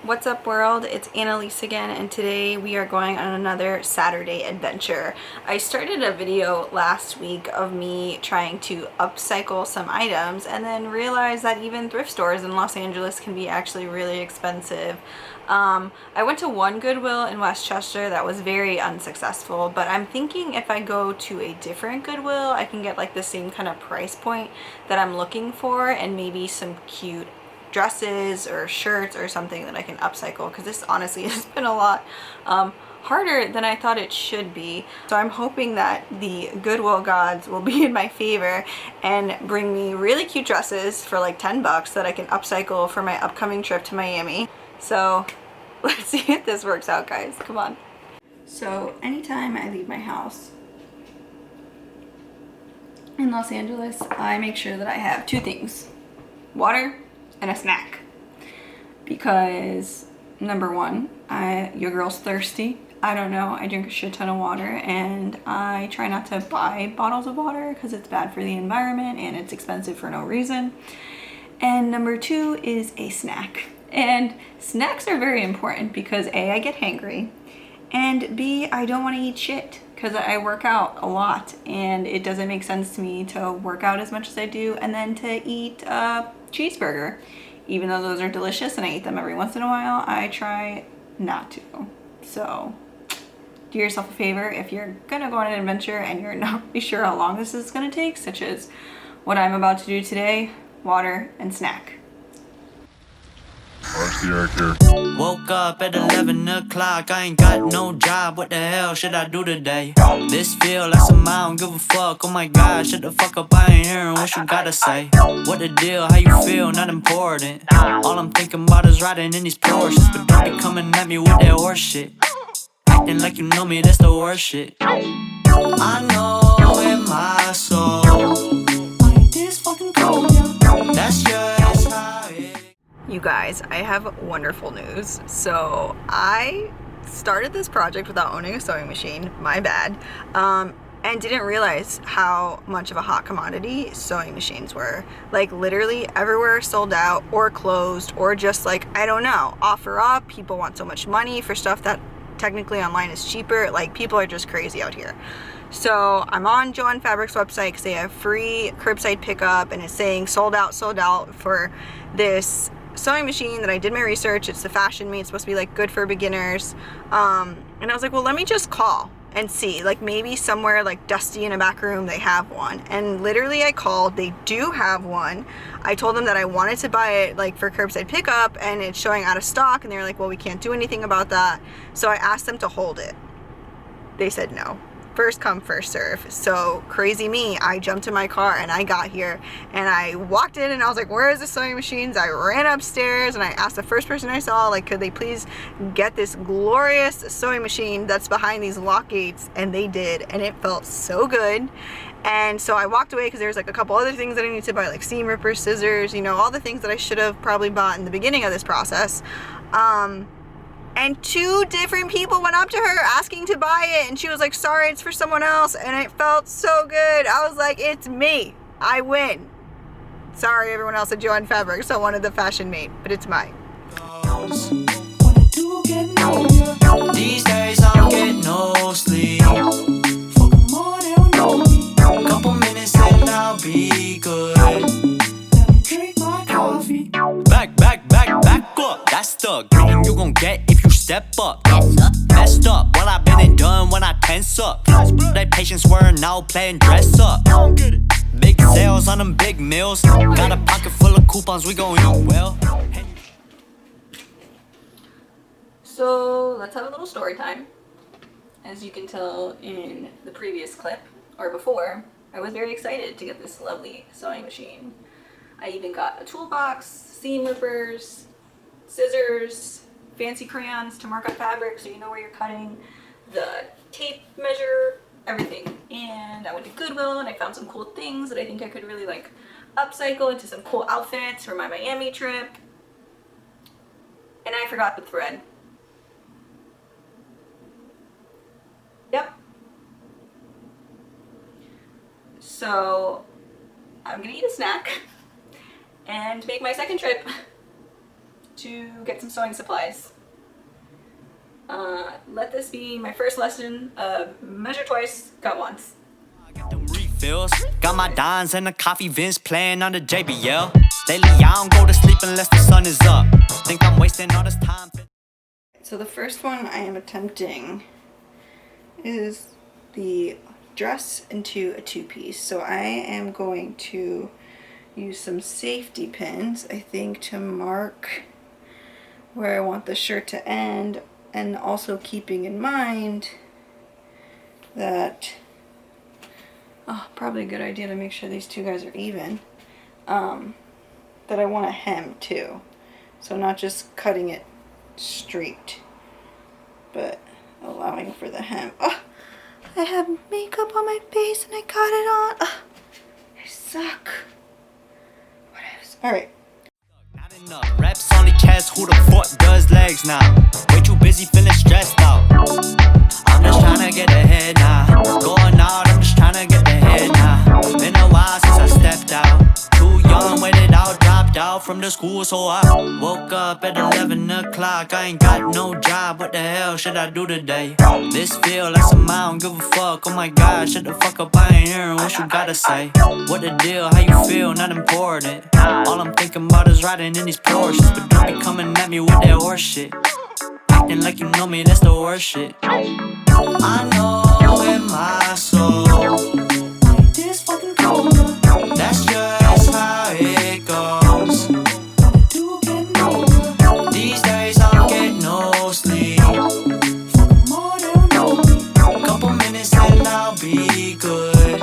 What's up world? It's Annalise again, and today we are going on another Saturday adventure. I started a video last week of me trying to upcycle some items and then realized that even thrift stores in Los Angeles can be actually really expensive. I went to one Goodwill in Westchester that was very unsuccessful, but I'm thinking if I go to a different Goodwill, I can get like the same kind of price point that I'm looking for and maybe some cute dresses or shirts or something that I can upcycle, because this honestly has been a lot harder than I thought it should be. So I'm hoping that the Goodwill gods will be in my favor and bring me really cute dresses for like 10 bucks that I can upcycle for my upcoming trip to Miami. So let's see if this works out, guys. Come on. So anytime I leave my house in Los Angeles, I make sure that I have two things: water and a snack, because number one, your girl's thirsty. I don't know, I drink a shit ton of water, and I try not to buy bottles of water because it's bad for the environment and it's expensive for no reason. And number two is a snack. And snacks are very important because A, I get hangry, and B, I don't want to eat shit because I work out a lot and it doesn't make sense to me to work out as much as I do and then to eat a cheeseburger. Even though those are delicious and I eat them every once in a while, I try not to. So do yourself a favor if you're gonna go on an adventure and you're not really sure how long this is gonna take, such as what I'm about to do today: water and snack. Woke up at 11 o'clock, I ain't got no job, what the hell should I do today? This feel like some I don't give a fuck, oh my god, shut the fuck up, I ain't hearing what you gotta say. What the deal, how you feel, not important. All I'm thinking about is riding in these Porsches, but don't be coming at me with that horse shit. Acting like you know me, that's the worst shit. I know in my soul, I ain't this fucking cold, that's just how it. You guys, I have wonderful news. So I started this project without owning a sewing machine, my bad, and didn't realize how much of a hot commodity sewing machines were. Like literally everywhere sold out or closed, or just like, I don't know, offer up. People want so much money for stuff that technically online is cheaper. Like people are just crazy out here. So I'm on Joann Fabric's website because they have free curbside pickup, and it's saying sold out for this sewing machine that I did my research. It's the Fashion Mate. It's supposed to be like good for beginners. And I was like, well, let me just call and see, like maybe somewhere like dusty in a back room they have one. And literally I called, they do have one. I told them that I wanted to buy it like for curbside pickup, and it's showing out of stock, and they're like, well, we can't do anything about that. So I asked them to hold it. They said no. First come, first serve. So crazy me, I jumped in my car and I got here and I walked in and I was like, where is the sewing machines? I ran upstairs and I asked the first person I saw, like, could they please get this glorious sewing machine that's behind these lock gates? And they did, and it felt so good. And so I walked away because there was like a couple other things that I needed to buy, like seam rippers, scissors, you know, all the things that I should have probably bought in the beginning of this process. And two different people went up to her asking to buy it, and she was like, sorry, it's for someone else. And it felt so good. I was like, it's me. I win. Sorry, everyone else at Joann Fabric so wanted the Fashion Mate, but it's mine. These days I don't get no sleep. Fuck 'em all, they don't know me. Couple minutes and I'll be good. Let me drink my coffee. Back up. That's the greeting you gon' get if you step up. Messed up, what I've been and done when I tense up. That patience were now playing dress up. Big sales on them big meals. Got a pocket full of coupons, we gon' eat well. So let's have a little story time. As you can tell in the previous clip, or before, I was very excited to get this lovely sewing machine. I even got a toolbox, seam rippers, scissors, fancy crayons to mark up fabric so you know where you're cutting, the tape measure, everything. And I went to Goodwill and I found some cool things that I think I could really like upcycle into some cool outfits for my Miami trip. And I forgot the thread. Yep. So I'm gonna eat a snack and make my second trip to get some sewing supplies. Let this be my first lesson of measure twice, cut once. Got them refills, got my Dons and the coffee Vince playing on the JBL. Lately I don't go to sleep unless the sun is up. Think I'm wasting all this time. So the first one I am attempting is the dress into a two-piece. So I am going to use some safety pins, I think, to mark where I want the shirt to end, and also keeping in mind that probably a good idea to make sure these two guys are even, that I want a hem too, so not just cutting it straight but allowing for the hem. I have makeup on my face and I got it on. I suck. Alright. Not enough reps on the chest, who the fuck does legs now? Way too busy feeling stressed out. I'm just trying to get ahead now. Going out, I'm just trying to get ahead now. Been a while since I stepped out. Too young, waited out, dropped out from the school, so I woke up at 11 o'clock. I ain't got no job, what the hell should I do today? This feel like some I don't give a fuck. Oh my god, shut the fuck up, I ain't hearing what you gotta say. What the deal, how you feel, not important. All I'm thinking about is riding in these Porsches. But don't be coming at me with that horse shit. Acting like you know me, that's the worst shit. I know in my soul, this fucking cold. That's just how it goes. Do get older. These days I'll get no sleep. Fuck more than know me. Couple minutes and I'll be good.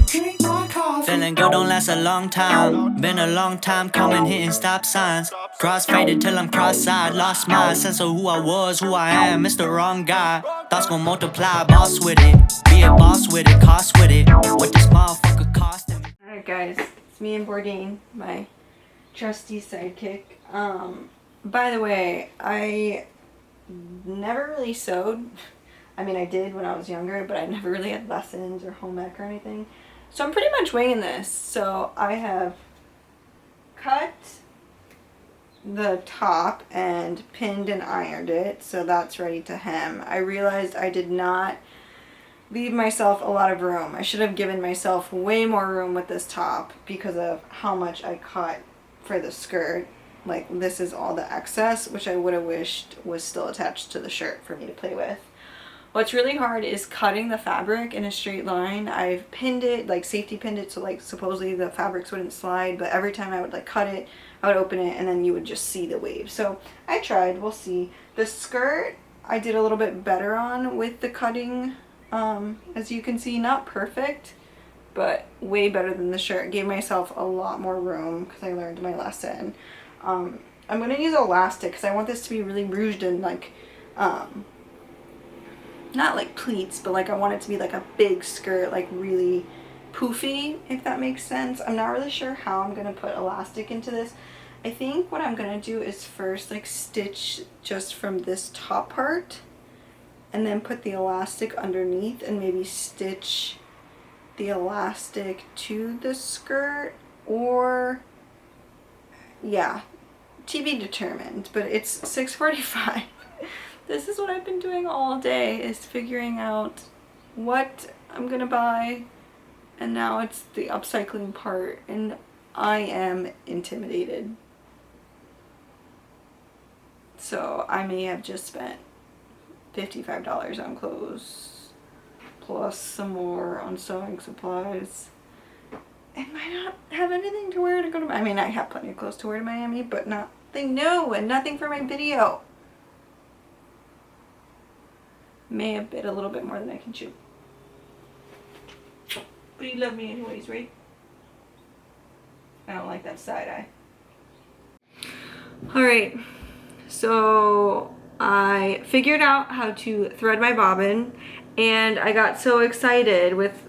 Drink my coffee. Feeling good don't last a long time. Been a long time coming, hitting stop signs. Cross-faded till I'm cross-eyed. Lost my sense of who I was, who I am. It's the wrong guy. Thoughts gon' multiply, boss with it. Be a boss with it, cost with it. What this motherfucker costing me. Alright guys, it's me and Bourdain, my trusty sidekick. By the way, I never really sewed. I mean, I did when I was younger, but I never really had lessons or home ec or anything. So I'm pretty much winging this. So I have cut the top and pinned and ironed it, so that's ready to hem. I realized I did not leave myself a lot of room. I should have given myself way more room with this top because of how much I cut for the skirt. Like, this is all the excess, which I would have wished was still attached to the shirt for me to play with. What's really hard is cutting the fabric in a straight line. I've pinned it, like safety pinned it, so like supposedly the fabrics wouldn't slide, but every time I would like cut it, I would open it and then you would just see the wave. So I tried, we'll see. The skirt I did a little bit better on with the cutting. As you can see, not perfect, but way better than the shirt. Gave myself a lot more room because I learned my lesson. I'm going to use elastic because I want this to be really ruched and like, not like pleats, but like I want it to be like a big skirt, like really poofy, if that makes sense. I'm not really sure how I'm going to put elastic into this. I think what I'm going to do is first like stitch just from this top part and then put the elastic underneath and maybe stitch the elastic to the skirt, or yeah, to be determined. But it's 6:45. This is what I've been doing all day, is figuring out what I'm gonna buy, and now it's the upcycling part and I am intimidated. So I may have just spent $55 on clothes plus some more on sewing supplies and might not have anything to wear to go to I mean, I have plenty of clothes to wear to Miami, but nothing new and nothing for my video. May have bit a little bit more than I can chew. But you love me anyways, right? I don't like that side eye. Alright, so I figured out how to thread my bobbin, and I got so excited with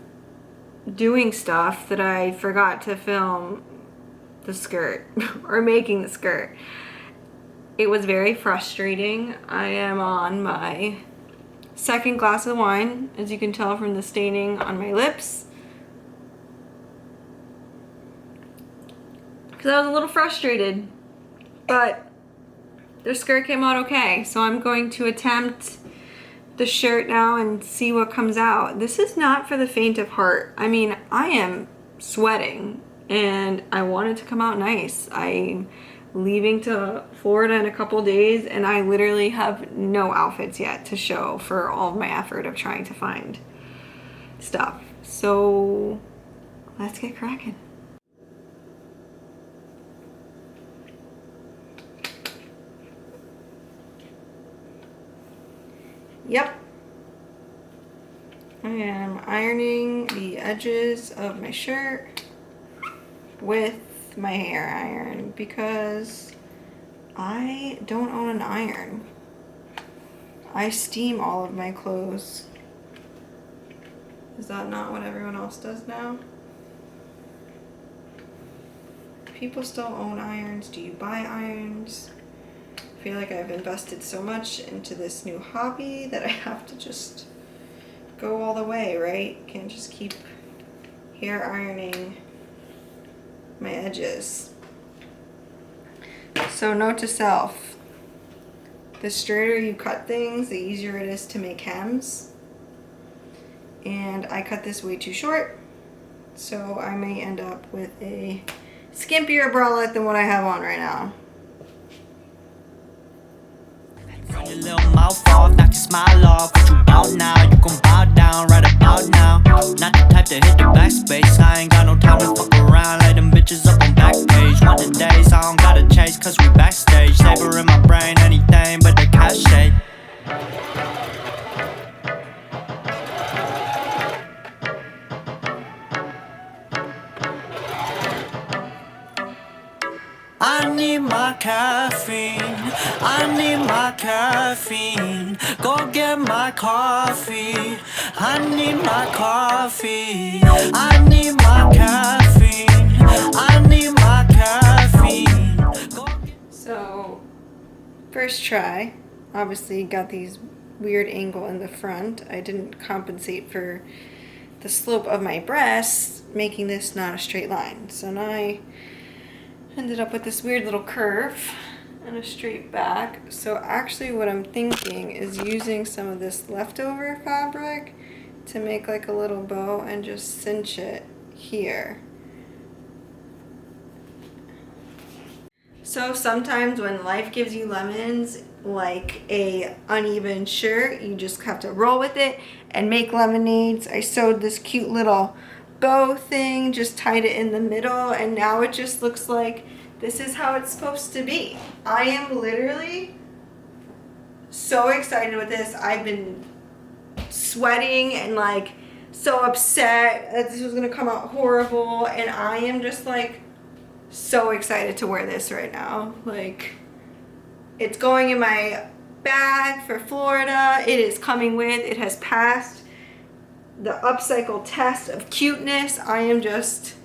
doing stuff that I forgot to film the skirt or making the skirt. It was very frustrating. I am on my second glass of wine, as you can tell from the staining on my lips, because I was a little frustrated, but their skirt came out okay. So I'm going to attempt the shirt now and see what comes out. This is not for the faint of heart. I mean, I am sweating and I want it to come out nice. I'm leaving to Florida in a couple days and I literally have no outfits yet to show for all of my effort of trying to find stuff. So let's get cracking. Yep. I am ironing the edges of my shirt with my hair iron because I don't own an iron. I steam all of my clothes. Is that not what everyone else does now? People still own irons. Do you buy irons? I feel like I've invested so much into this new hobby that I have to just go all the way, right? Can't just keep hair ironing my edges. So note to self, the straighter you cut things, the easier it is to make hems. And I cut this way too short, so I may end up with a skimpier bralette than what I have on right now. Run your little mouth off, knock your smile off. What you bout now? You gon' bow down right about now. Not the type to hit the backspace. I ain't got no time to fuck around. Lay them bitches up on Backpage. One of the days I don't gotta chase, cause we backstage. Savor in my brain, anything but the cachet. I need my caffeine, I need my caffeine. Go get my coffee, I need my coffee. I need my caffeine, I need my caffeine. So, first try, obviously got these weird angle in the front. I didn't compensate for the slope of my breasts, making this not a straight line. So now I ended up with this weird little curve and a straight back. So actually what I'm thinking is using some of this leftover fabric to make like a little bow and just cinch it here. So sometimes when life gives you lemons, like a uneven shirt, you just have to roll with it and make lemonades. I sewed this cute little bow thing, just tied it in the middle, and now it just looks like this is how it's supposed to be. I am literally so excited with this. I've been sweating and like so upset that this was gonna come out horrible, and I am just like so excited to wear this right now. Like, it's going in my bag for Florida. It is coming with, it has passed the upcycle test of cuteness. I am just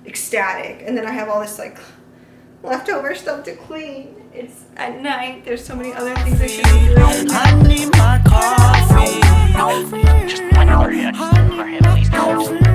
ecstatic. And then I have all this like leftover stuff to clean. It's at night. There's so many other things I should be doing. I need my coffee. Just one other hit for him, please.